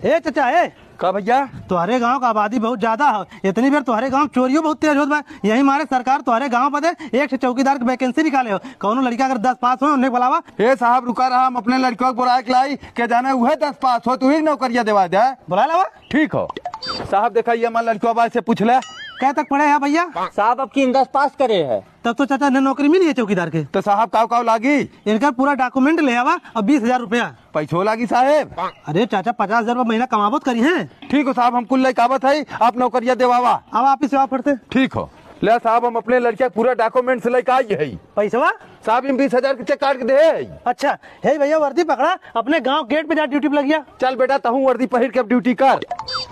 ए चचा ए का भैया तुम्हारे गांव का आबादी बहुत ज्यादा है। इतनी बार तुम्हारे गांव चोरियों बहुत तेज होत बा। यही मारे सरकार तुम्हारे गांव पदे एक से चौकीदार की वैकेंसी निकाले हो। कौनो लड़का अगर 10 पास हो उन्हें बुलावा। हे साहब रुका रहा, हम अपने लड़कों को बुला के लाई के जाने वह 10 पास हो तू ही नौकरिया दिवा दे। बुला लावा। ठीक हो साहब, देखा ये हमारे लड़कों बात से पूछ ले क्या तक पढ़े है भैया? साहब अब की 10 पास करे है। तब तो चाचा ने नौकरी मिली है चौकीदार के। तो साहब काव काव लागी? इनका पूरा डॉक्यूमेंट ले आवा और 20,000 रुपया। पैसो लागी साहेब? अरे चाचा 50,000 रुपया महीना कमाबोत करी है। ठीक हो साहब, हम कुल लड़कावत है, आप नौकरिया देवावा। अब आप ही सेवा पढ़ते। ठीक हो ले साहब, हम अपने लड़के पूरा डॉक्यूमेंट से लेके आई है। पैसा साहब इन 20,000 के चेक काट के दे। अच्छा है भैया, वर्दी पकड़ा अपने गांव गेट पे जा ड्यूटी पे लग गया। चल बेटा तहू वर्दी पहिर के अब ड्यूटी कर।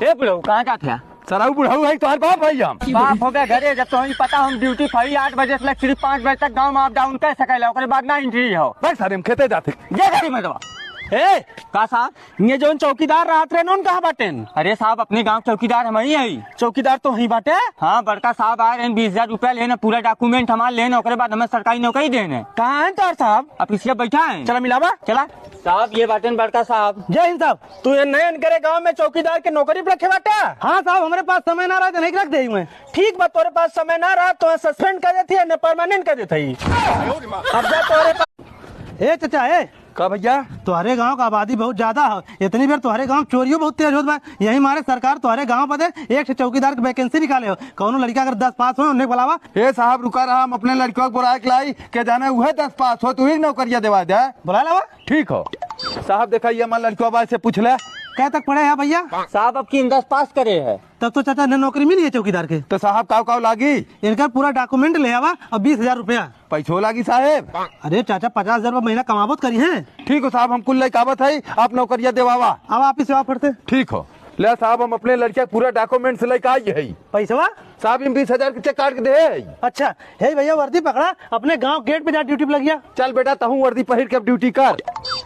ए बुढ़ऊ कहाँ का था? सराऊ बुढ़ाऊ है तुम्हारे बाप भाई हम। बाप हो गया घरे, जब तुम्हें पता हम ड्यूटी फरी 8 बजे से सिर्फ 5 बजे तक गाँव में अप डाउन कर सकेला, ओकरे बाद ना एंट्री हो। भाई सारे हम खेते जाते। ये घड़ी में दवा ए का साहब ये जो चौकीदार रात रे नोन कहाँ बाटेन? अरे साहब अपने गांव चौकीदार हम ही है। चौकीदार तो वही बाटे। हाँ बड़का साहब आए रहे 20,000 रुपया लेने, पूरा डॉक्यूमेंट हमारे लेने, ओकरे बाद हमें सरकारी नौकरी देने। कहाँ है तार साहब? अब इसलिए बैठा है। चला मिलावा। चला साहब ये बाटन बड़का साहब। जय हिंद साहब। तू ये नए करे गांव में चौकीदार के नौकरी पे रखे बाटे? हाँ साहब, हमारे पास समय ना रहा तो नहीं रख दे मैं। ठीक बात, तोरे पास समय ना रहा तो सस्पेंड कर देती है, परमानेंट कर देती। अब जा तोरे पास। ए चचा ए का भैया तुम्हारे गांव का आबादी बहुत ज्यादा है। इतनी बार तुम्हारे गांव चोरियों बहुत तेज होत बा। यही मारे सरकार तुम्हारे गांव पदे एक से चौकीदार की वैकेंसी निकाले हो। कौनो लड़का अगर 10 पास हो उन्हें बुलावा। हे साहब रुका रहा, हम अपने लड़कों को बुला के लाई के जाने वह 10 पास हो तू ही नौकरिया दिवा दे। बुला लावा। ठीक हो साहब, देखा ये हमारे लड़कों बात से पूछ ले क्या तक पढ़े है भैया? साहब अब की 10 पास करे है। तब तो चाचा ने नौकरी मिली है चौकीदार के। तो साहब काव काव लागी? इनका पूरा डॉक्यूमेंट ले आवा और 20,000 रुपया। पैसो लागी साहेब? अरे चाचा 50,000 रुपया महीना कमाबोत करी है। ठीक हो साहब, हम कुल लड़कावत है, आप नौकरिया देवावा। अब आप ही सेवा पढ़ते। ठीक हो ले साहब, हम अपने लड़के पूरा डॉक्यूमेंट से लेके आई है। पैसा साहब इन 20,000 के चेक काट के दे। अच्छा है भैया, वर्दी पकड़ा अपने गांव गेट पे जा ड्यूटी पे लग गया। चल बेटा तहू वर्दी पहिर के अब ड्यूटी कर।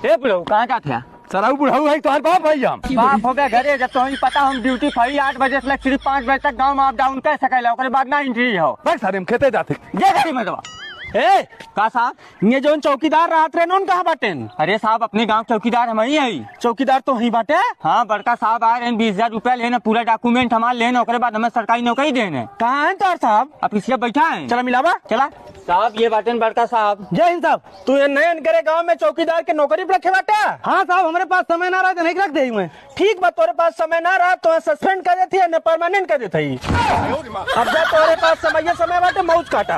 ए बुढ़ऊ कहाँ का था? सराऊ बुढ़ाऊ है तुम्हारे बाप भाई हम। बाप हो गया घरे, जब तुम्हें पता हम ड्यूटी फरी 8 बजे से सिर्फ 5 बजे तक गाँव में अप डाउन कर सकेला, ओकरे बाद ना एंट्री हो। भाई सारे हम खेते जाते। ये घड़ी में दवा ए का साहब ये जो चौकीदार रात रे नोन कहाँ बाटेन? अरे साहब अपने गांव चौकीदार हम ही है। चौकीदार तो वही बाटे। हाँ बड़का साहब आए रहे 20,000 रुपया लेने, पूरा डॉक्यूमेंट हमारे लेने, ओकरे बाद हमें सरकारी नौकरी देने। कहाँ है तार साहब? अब इसलिए बैठा है। चला मिलावा। चला साहब ये बाटन बड़का साहब। जय हिंद साहब। तू ये नए करे गांव में चौकीदार के नौकरी पे रखे बाटे? हाँ साहब, हमारे पास समय ना रहा तो नहीं रख दे मैं। ठीक बात, तोरे पास समय ना रहा तो सस्पेंड कर देती है, परमानेंट कर देती। अब जा तोरे पास समय बाटे मौज काटा।